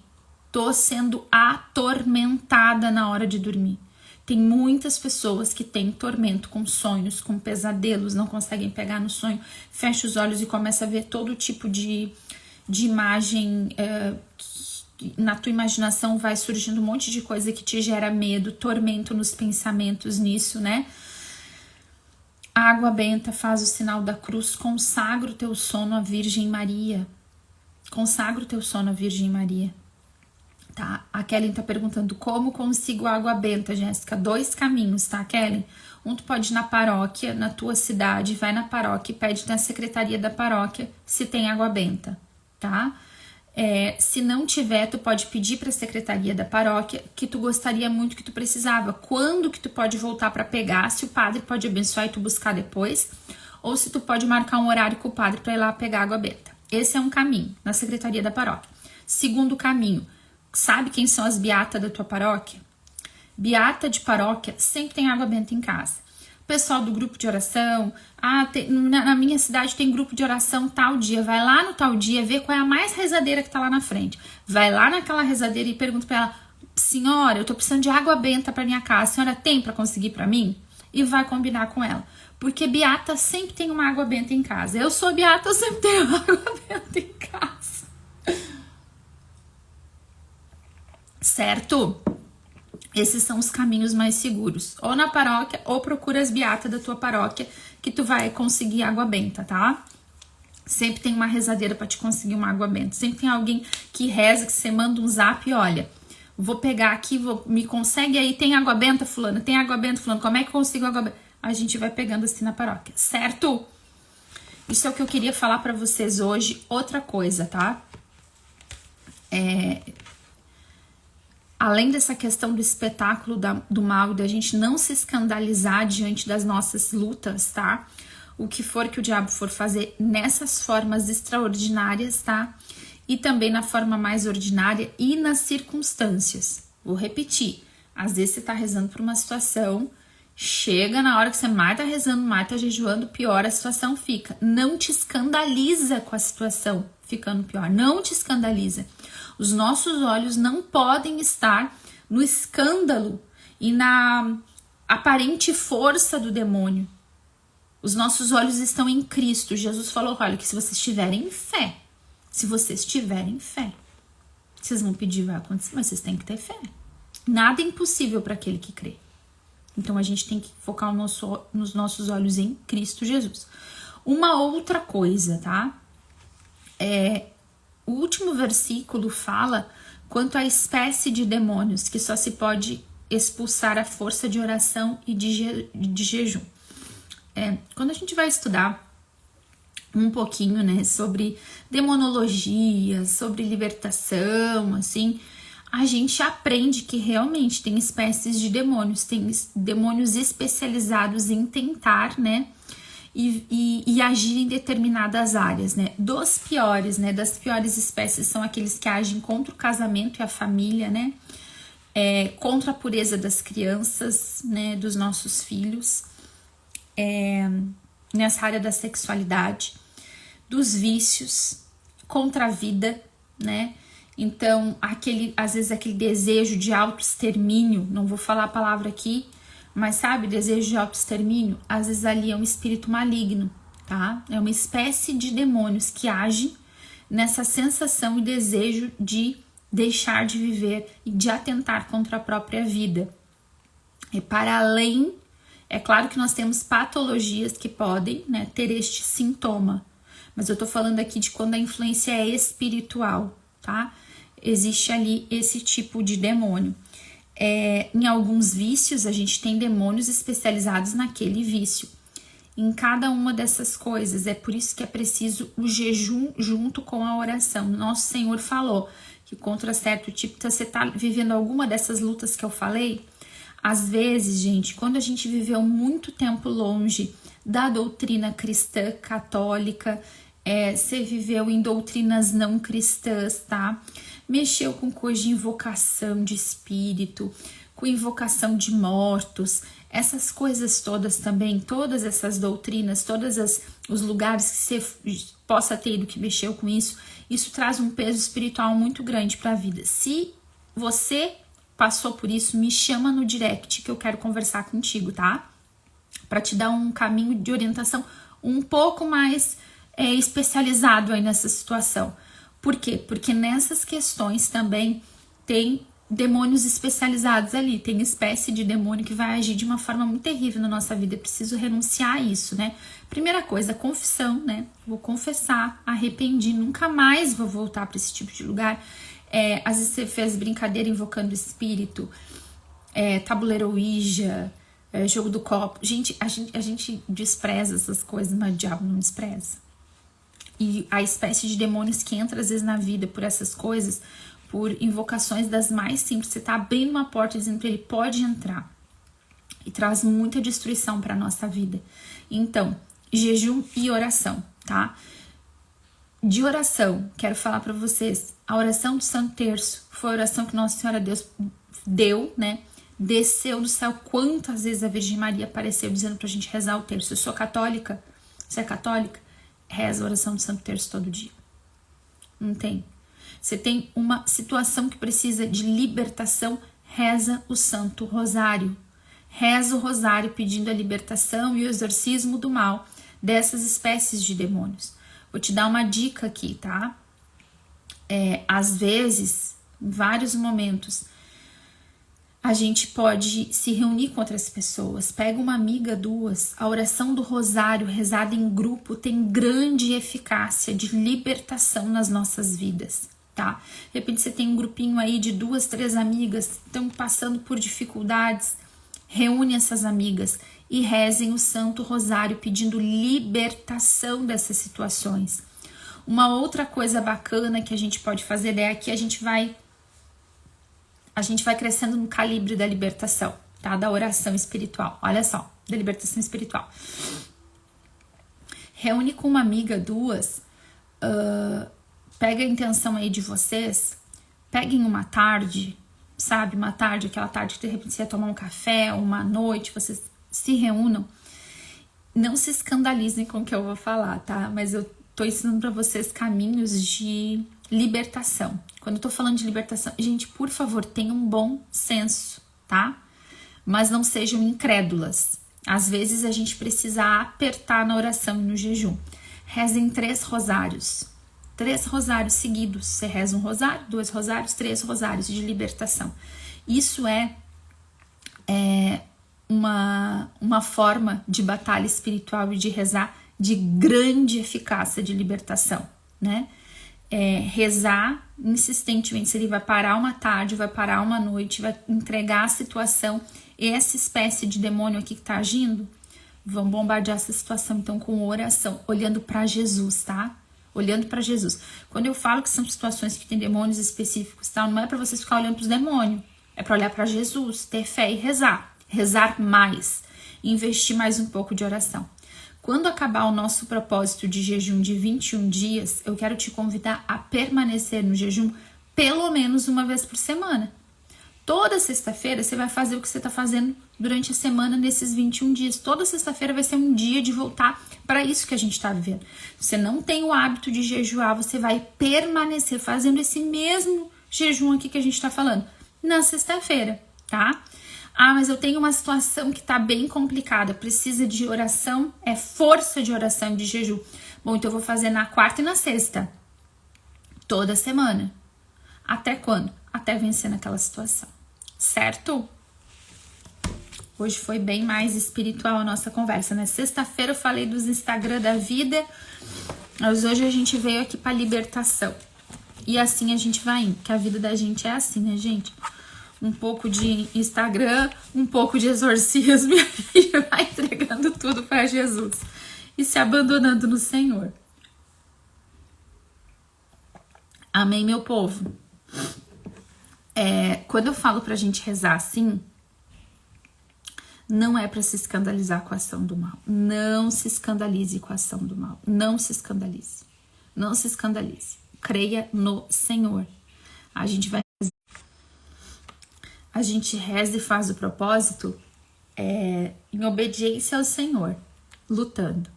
tô sendo atormentada na hora de dormir. Tem muitas pessoas que têm tormento com sonhos, com pesadelos, não conseguem pegar no sonho, fecha os olhos e começa a ver todo tipo de imagem. Na tua imaginação vai surgindo um monte de coisa que te gera medo, tormento nos pensamentos nisso, né? A água benta faz o sinal da cruz, consagra o teu sono à Virgem Maria. Consagra o teu sono à Virgem Maria. Tá? A Kellen tá perguntando como consigo água benta, Jéssica. 2 caminhos, tá, Kellen? Tu pode ir na paróquia, na tua cidade, vai na paróquia e pede na secretaria da paróquia se tem água benta, tá? Se não tiver, tu pode pedir para a secretaria da paróquia que tu gostaria muito, que tu precisava. Quando que tu pode voltar para pegar, se o padre pode abençoar e tu buscar depois, ou se tu pode marcar um horário com o padre para ir lá pegar água benta. Esse é um caminho, na secretaria da paróquia. Segundo caminho, sabe quem são as beatas da tua paróquia? Beata de paróquia sempre tem água benta em casa. Pessoal do grupo de oração, na minha cidade tem grupo de oração tal dia, vai lá no tal dia, vê qual é a mais rezadeira que tá lá na frente. Vai lá naquela rezadeira e pergunta pra ela, senhora, eu tô precisando de água benta pra minha casa, a senhora tem pra conseguir pra mim? E vai combinar com ela. Porque beata sempre tem uma água benta em casa. Eu sou beata, eu sempre tenho água benta em casa. Certo? Esses são os caminhos mais seguros. Ou na paróquia, ou procura as beatas da tua paróquia, que tu vai conseguir água benta, tá? Sempre tem uma rezadeira pra te conseguir uma água benta. Sempre tem alguém que reza, que você manda um zap e olha, vou pegar aqui, me consegue aí, tem água benta, fulano? Tem água benta, fulano? Como é que eu consigo água benta? A gente vai pegando assim na paróquia, certo? Isso é o que eu queria falar pra vocês hoje. Outra coisa, tá? Além dessa questão do espetáculo do mal e da gente não se escandalizar diante das nossas lutas, tá? O que for que o diabo for fazer nessas formas extraordinárias, tá? E também na forma mais ordinária e nas circunstâncias. Vou repetir. Às vezes você tá rezando por uma situação, chega na hora que você mais tá rezando, mais tá jejuando, pior a situação fica. Não te escandaliza com a situação ficando pior. Não te escandaliza. Os nossos olhos não podem estar no escândalo e na aparente força do demônio. Os nossos olhos estão em Cristo. Jesus falou, olha, que se vocês tiverem fé, vocês vão pedir, vai acontecer, mas vocês têm que ter fé. Nada é impossível para aquele que crê. Então a gente tem que focar nos nossos olhos em Cristo Jesus. Uma outra coisa, tá? O último versículo fala quanto à espécie de demônios que só se pode expulsar a força de oração e de jejum. Quando a gente vai estudar um pouquinho, né, sobre demonologia, sobre libertação, assim, a gente aprende que realmente tem espécies de demônios, tem demônios especializados em tentar, né, e agir em determinadas áreas, né? Dos piores, né? Das piores espécies são aqueles que agem contra o casamento e a família, né? Contra a pureza das crianças, né? Dos nossos filhos, nessa área da sexualidade, dos vícios, contra a vida, né? Então, às vezes aquele desejo de autoextermínio, não vou falar a palavra aqui, mas sabe, desejo de autoextermínio, às vezes ali é um espírito maligno, tá? É uma espécie de demônios que age nessa sensação e desejo de deixar de viver e de atentar contra a própria vida. E para além, é claro que nós temos patologias que podem, né, ter este sintoma, mas eu tô falando aqui de quando a influência é espiritual, tá? existe ali esse tipo de demônio. Em alguns vícios, a gente tem demônios especializados naquele vício. Em cada uma dessas coisas, é por isso que é preciso o jejum junto com a oração. Nosso Senhor falou que contra certo tipo, você está vivendo alguma dessas lutas que eu falei? Às vezes, gente, quando a gente viveu muito tempo longe da doutrina cristã católica, você viveu em doutrinas não cristãs, tá? Mexeu com coisa de invocação de espírito, com invocação de mortos, essas coisas todas também, todas essas doutrinas, todos os lugares que você possa ter ido que mexeu com isso, isso traz um peso espiritual muito grande para a vida. Se você passou por isso, me chama no direct que eu quero conversar contigo, tá? Para te dar um caminho de orientação um pouco mais especializado aí nessa situação. Por quê? Porque nessas questões também tem demônios especializados ali, tem espécie de demônio que vai agir de uma forma muito terrível na nossa vida. Eu preciso renunciar a isso, né? Primeira coisa, confissão, né? Vou confessar, arrependi, nunca mais vou voltar para esse tipo de lugar. Às vezes você fez brincadeira invocando o espírito, tabuleiro Ouija, jogo do copo. Gente, a gente despreza essas coisas, mas o diabo não despreza. E a espécie de demônios que entra às vezes na vida por essas coisas, por invocações das mais simples, você tá abrindo uma porta dizendo para ele pode entrar, e traz muita destruição para nossa vida. Então, jejum e oração, tá? De oração, quero falar para vocês, a oração do Santo Terço foi a oração que Nossa Senhora Deus deu, né? Desceu do céu. Quantas vezes a Virgem Maria apareceu dizendo pra gente rezar o terço? Eu sou católica, você é católica? Reza a oração do Santo Terço todo dia. Não tem. Você tem uma situação que precisa de libertação, reza o Santo Rosário. Reza o Rosário pedindo a libertação e o exorcismo do mal dessas espécies de demônios. Vou te dar uma dica aqui, tá? Às vezes, em vários momentos, a gente pode se reunir com outras pessoas. Pega uma amiga, duas. A oração do Rosário rezada em grupo tem grande eficácia de libertação nas nossas vidas, tá? De repente você tem um grupinho aí de 2, 3 amigas que estão passando por dificuldades. Reúne essas amigas e rezem o Santo Rosário pedindo libertação dessas situações. Uma outra coisa bacana que a gente pode fazer é que a gente vai crescendo no calibre da libertação, tá? Da oração espiritual. Olha só, da libertação espiritual. Reúne com uma amiga, duas, pega a intenção aí de vocês, peguem uma tarde, sabe? Uma tarde, aquela tarde que de repente você ia tomar um café, uma noite, vocês se reúnam. Não se escandalizem com o que eu vou falar, tá? Mas eu tô ensinando pra vocês caminhos de libertação. Quando eu tô falando de libertação, gente, por favor, tenham um bom senso, tá? Mas não sejam incrédulas. Às vezes a gente precisa apertar na oração e no jejum. Rezem 3 rosários. 3 rosários seguidos. Você reza um rosário, 2 rosários, 3 rosários de libertação. Isso é uma forma de batalha espiritual e de rezar de grande eficácia de libertação, né? Rezar insistentemente, se ele vai parar uma tarde, vai parar uma noite, vai entregar a situação, essa espécie de demônio aqui que tá agindo, vão bombardear essa situação, então, com oração, olhando para Jesus, tá? Olhando para Jesus. Quando eu falo que são situações que tem demônios específicos, tá? Não é para vocês ficar olhando pros demônios, é para olhar para Jesus, ter fé e rezar mais, investir mais um pouco de oração. Quando acabar o nosso propósito de jejum de 21 dias, eu quero te convidar a permanecer no jejum pelo menos uma vez por semana. Toda sexta-feira você vai fazer o que você está fazendo durante a semana nesses 21 dias. Toda sexta-feira vai ser um dia de voltar para isso que a gente está vivendo. Você não tem o hábito de jejuar, você vai permanecer fazendo esse mesmo jejum aqui que a gente está falando na sexta-feira, tá? Ah, mas eu tenho uma situação que tá bem complicada, precisa de oração, força de oração e de jejum. Bom, então eu vou fazer na quarta e na sexta, toda semana. Até quando? Até vencer naquela situação, certo? Hoje foi bem mais espiritual a nossa conversa, né? Sexta-feira eu falei dos Instagram da vida, mas hoje a gente veio aqui para libertação. E assim a gente vai indo, que a vida da gente é assim, né, gente? Um pouco de Instagram, um pouco de exorcismo, e a gente vai entregando tudo para Jesus e se abandonando no Senhor. Amém, meu povo? Quando eu falo pra gente rezar assim, não é pra se escandalizar com a ação do mal. Não se escandalize com a ação do mal. Não se escandalize. Não se escandalize. Creia no Senhor. A gente reza e faz o propósito em obediência ao Senhor, lutando,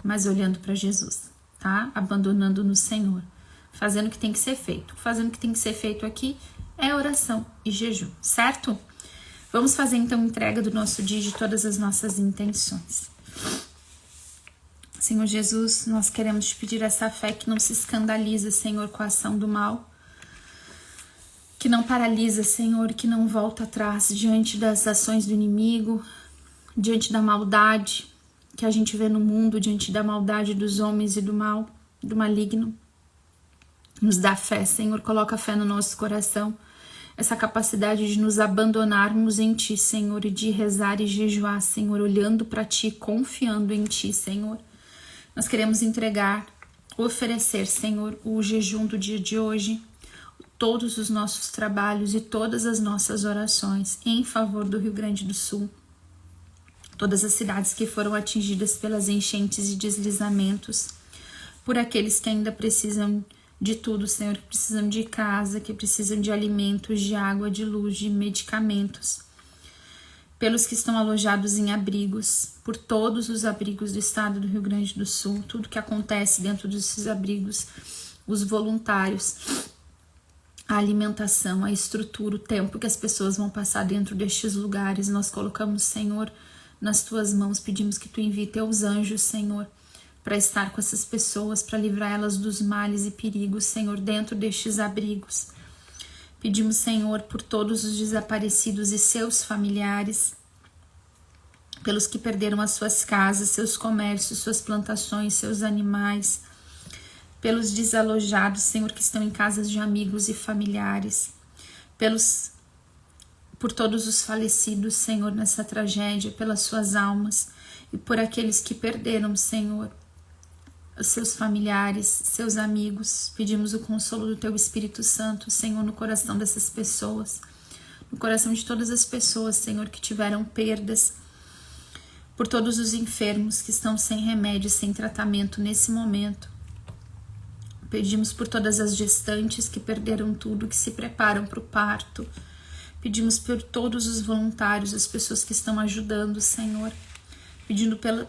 mas olhando para Jesus, tá? Abandonando no Senhor, fazendo o que tem que ser feito. Fazendo o que tem que ser feito aqui é oração e jejum, certo? Vamos fazer então entrega do nosso dia de todas as nossas intenções. Senhor Jesus, nós queremos te pedir essa fé que não se escandaliza, Senhor, com a ação do mal, que não paralisa, Senhor, que não volta atrás diante das ações do inimigo, diante da maldade que a gente vê no mundo, diante da maldade dos homens e do mal, do maligno. Nos dá fé, Senhor, coloca fé no nosso coração, essa capacidade de nos abandonarmos em Ti, Senhor, e de rezar e jejuar, Senhor, olhando para Ti, confiando em Ti, Senhor. Nós queremos entregar, oferecer, Senhor, o jejum do dia de hoje, todos os nossos trabalhos e todas as nossas orações em favor do Rio Grande do Sul, todas as cidades que foram atingidas pelas enchentes e deslizamentos, por aqueles que ainda precisam de tudo, Senhor, que precisam de casa, que precisam de alimentos, de água, de luz, de medicamentos, pelos que estão alojados em abrigos, por todos os abrigos do estado do Rio Grande do Sul, tudo que acontece dentro desses abrigos, os voluntários, a alimentação, a estrutura, o tempo que as pessoas vão passar dentro destes lugares. Nós colocamos, Senhor, nas Tuas mãos, pedimos que Tu envie Teus anjos, Senhor, para estar com essas pessoas, para livrar elas dos males e perigos, Senhor, dentro destes abrigos. Pedimos, Senhor, por todos os desaparecidos e seus familiares, pelos que perderam as suas casas, seus comércios, suas plantações, seus animais, pelos desalojados, Senhor, que estão em casas de amigos e familiares, por todos os falecidos, Senhor, nessa tragédia, pelas suas almas e por aqueles que perderam, Senhor, os seus familiares, seus amigos. Pedimos o consolo do Teu Espírito Santo, Senhor, no coração dessas pessoas, no coração de todas as pessoas, Senhor, que tiveram perdas, por todos os enfermos que estão sem remédio, sem tratamento nesse momento. Pedimos por todas as gestantes que perderam tudo, que se preparam para o parto. Pedimos por todos os voluntários, as pessoas que estão ajudando, Senhor.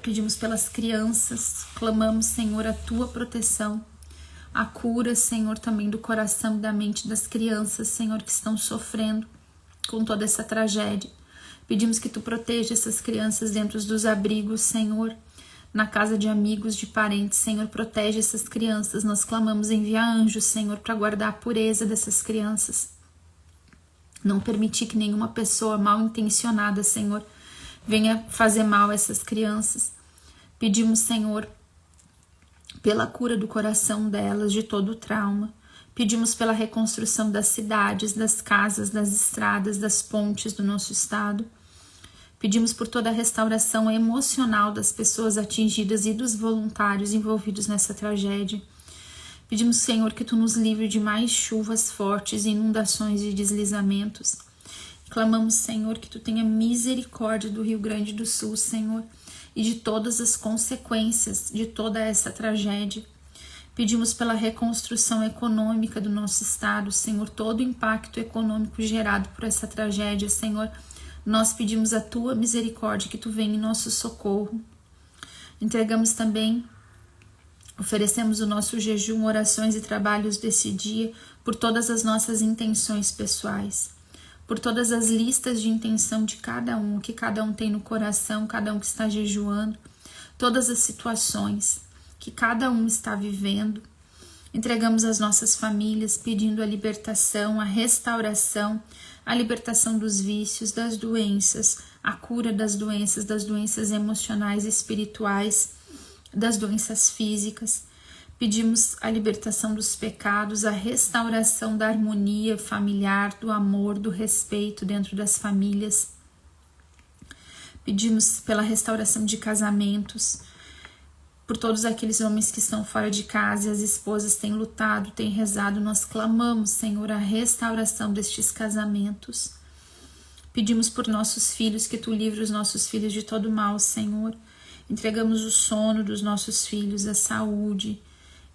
Pedimos pelas crianças, clamamos, Senhor, a Tua proteção, a cura, Senhor, também do coração e da mente das crianças, Senhor, que estão sofrendo com toda essa tragédia. Pedimos que Tu proteja essas crianças dentro dos abrigos, Senhor, na casa de amigos, de parentes, Senhor, protege essas crianças. Nós clamamos, envia anjos, Senhor, para guardar a pureza dessas crianças. Não permitir que nenhuma pessoa mal intencionada, Senhor, venha fazer mal a essas crianças. Pedimos, Senhor, pela cura do coração delas, de todo o trauma. Pedimos pela reconstrução das cidades, das casas, das estradas, das pontes do nosso estado. Pedimos por toda a restauração emocional das pessoas atingidas e dos voluntários envolvidos nessa tragédia. Pedimos, Senhor, que Tu nos livre de mais chuvas fortes, inundações e deslizamentos. Clamamos, Senhor, que Tu tenha misericórdia do Rio Grande do Sul, Senhor, e de todas as consequências de toda essa tragédia. Pedimos pela reconstrução econômica do nosso estado, Senhor, todo o impacto econômico gerado por essa tragédia, Senhor. Nós pedimos a Tua misericórdia, que Tu venha em nosso socorro. Entregamos também, oferecemos o nosso jejum, orações e trabalhos desse dia, por todas as nossas intenções pessoais, por todas as listas de intenção de cada um, que cada um tem no coração, cada um que está jejuando, todas as situações que cada um está vivendo. Entregamos as nossas famílias, pedindo a libertação, a restauração, a libertação dos vícios, das doenças, a cura das doenças emocionais e espirituais, das doenças físicas. Pedimos a libertação dos pecados, a restauração da harmonia familiar, do amor, do respeito dentro das famílias. Pedimos pela restauração de casamentos, por todos aqueles homens que estão fora de casa e as esposas têm lutado, têm rezado. Nós clamamos, Senhor, a restauração destes casamentos. Pedimos por nossos filhos, que Tu livre os nossos filhos de todo mal, Senhor. Entregamos o sono dos nossos filhos, a saúde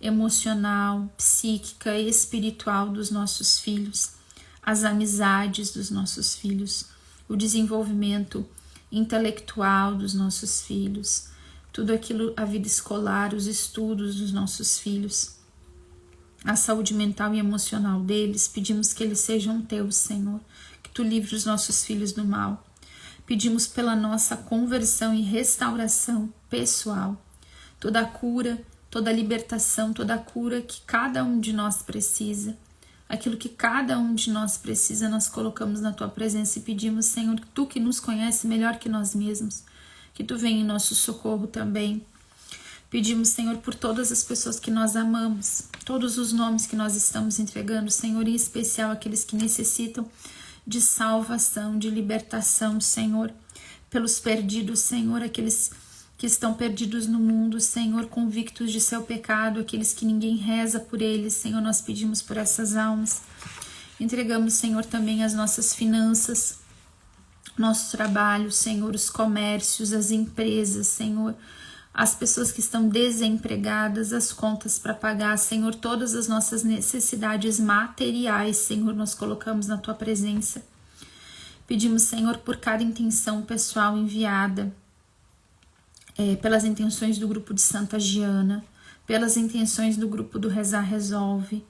emocional, psíquica e espiritual dos nossos filhos, as amizades dos nossos filhos, o desenvolvimento intelectual dos nossos filhos, tudo aquilo, a vida escolar, os estudos dos nossos filhos, a saúde mental e emocional deles. Pedimos que eles sejam Teus, Senhor, que Tu livre os nossos filhos do mal. Pedimos pela nossa conversão e restauração pessoal, toda a cura, toda a libertação, toda a cura que cada um de nós precisa. Aquilo que cada um de nós precisa, nós colocamos na Tua presença e pedimos, Senhor, que Tu que nos conhece melhor que nós mesmos, que Tu venha em nosso socorro também. Pedimos, Senhor, por todas as pessoas que nós amamos, todos os nomes que nós estamos entregando, Senhor, em especial aqueles que necessitam de salvação, de libertação, Senhor, pelos perdidos, Senhor, aqueles que estão perdidos no mundo, Senhor, convictos de seu pecado, aqueles que ninguém reza por eles, Senhor, nós pedimos por essas almas. Entregamos, Senhor, também as nossas finanças, nosso trabalho, Senhor, os comércios, as empresas, Senhor, as pessoas que estão desempregadas, as contas para pagar, Senhor, todas as nossas necessidades materiais, Senhor, nós colocamos na Tua presença. Pedimos, Senhor, por cada intenção pessoal enviada, pelas intenções do grupo de Santa Giana, pelas intenções do grupo do Rezar Resolve,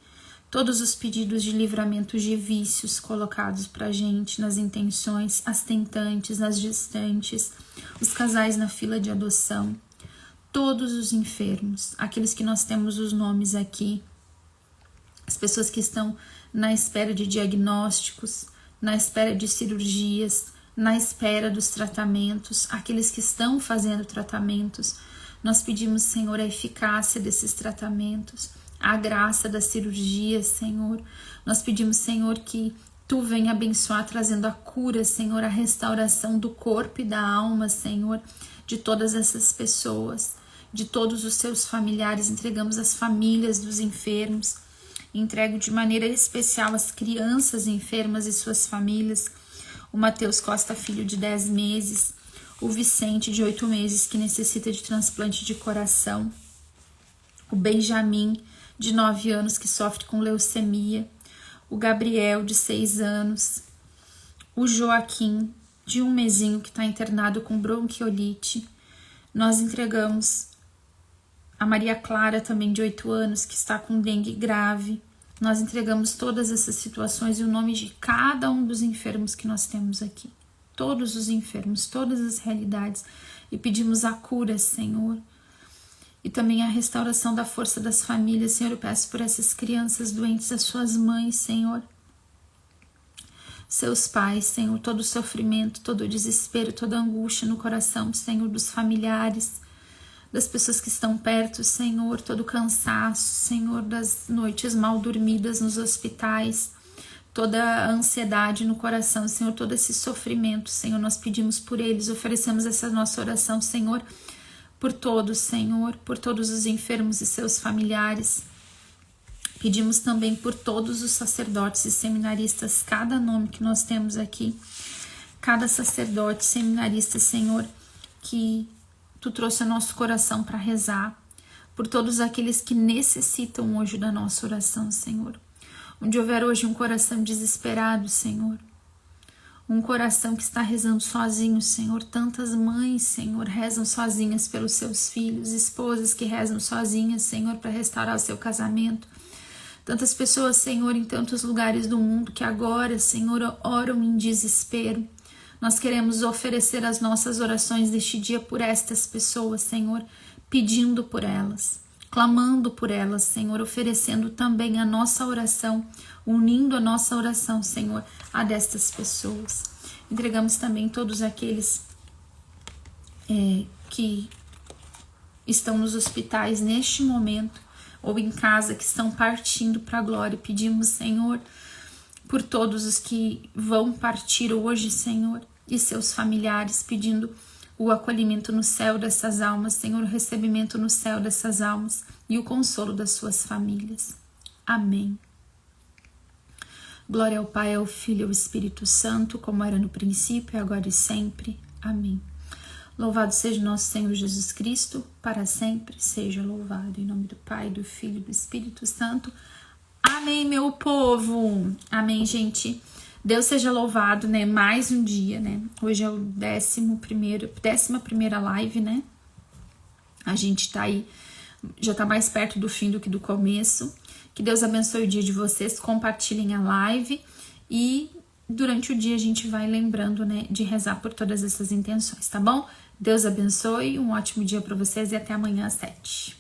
todos os pedidos de livramento de vícios colocados para a gente nas intenções, as tentantes, as gestantes, os casais na fila de adoção, todos os enfermos, aqueles que nós temos os nomes aqui, as pessoas que estão na espera de diagnósticos, na espera de cirurgias, na espera dos tratamentos, aqueles que estão fazendo tratamentos. Nós pedimos, Senhor, a eficácia desses tratamentos, a graça da cirurgia, Senhor. Nós pedimos, Senhor, que Tu venha abençoar, trazendo a cura, Senhor, a restauração do corpo e da alma, Senhor, de todas essas pessoas, de todos os seus familiares. Entregamos as famílias dos enfermos, entrego de maneira especial as crianças enfermas e suas famílias, o Mateus Costa Filho, de 10 meses, o Vicente, de 8 meses, que necessita de transplante de coração, o Benjamin, de 9 anos, que sofre com leucemia, o Gabriel, de 6 anos, o Joaquim, de 1 mesinho, que está internado com bronquiolite. Nós entregamos a Maria Clara, também de 8 anos, que está com dengue grave. Nós entregamos todas essas situações e o nome de cada um dos enfermos que nós temos aqui. Todos os enfermos, todas as realidades. E pedimos a cura, Senhor. E também a restauração da força das famílias, Senhor. Eu peço por essas crianças doentes, as suas mães, Senhor. Seus pais, Senhor. Todo o sofrimento, todo o desespero, toda a angústia no coração, Senhor, dos familiares, das pessoas que estão perto, Senhor, todo o cansaço, Senhor, das noites mal dormidas nos hospitais, toda a ansiedade no coração, Senhor, todo esse sofrimento, Senhor, nós pedimos por eles, oferecemos essa nossa oração, Senhor, por todos, Senhor, por todos os enfermos e seus familiares. Pedimos também por todos os sacerdotes e seminaristas, cada nome que nós temos aqui, cada sacerdote, seminarista, Senhor, que Tu trouxe ao nosso coração para rezar, por todos aqueles que necessitam hoje da nossa oração, Senhor. Onde houver hoje um coração desesperado, Senhor, um coração que está rezando sozinho, Senhor. Tantas mães, Senhor, rezam sozinhas pelos seus filhos, esposas que rezam sozinhas, Senhor, para restaurar o seu casamento. Tantas pessoas, Senhor, em tantos lugares do mundo que agora, Senhor, oram em desespero. Nós queremos oferecer as nossas orações deste dia por estas pessoas, Senhor, pedindo por elas, clamando por elas, Senhor, oferecendo também a nossa oração, unindo a nossa oração, Senhor, a destas pessoas. Entregamos também todos aqueles que estão nos hospitais neste momento, ou em casa que estão partindo para a glória. Pedimos, Senhor, por todos os que vão partir hoje, Senhor, e seus familiares, pedindo o acolhimento no céu dessas almas, Senhor, o recebimento no céu dessas almas e o consolo das suas famílias. Amém. Glória ao Pai, ao Filho e ao Espírito Santo, como era no princípio, agora e sempre. Amém. Louvado seja nosso Senhor Jesus Cristo, para sempre seja louvado. Em nome do Pai, do Filho e do Espírito Santo. Amém, meu povo. Amém, gente. Deus seja louvado, né? Mais um dia, né? Hoje é o 11ª live, né? A gente tá aí, já tá mais perto do fim do que do começo. Que Deus abençoe o dia de vocês, compartilhem a live e durante o dia a gente vai lembrando, né, de rezar por todas essas intenções, tá bom? Deus abençoe, um ótimo dia para vocês e até amanhã às 7.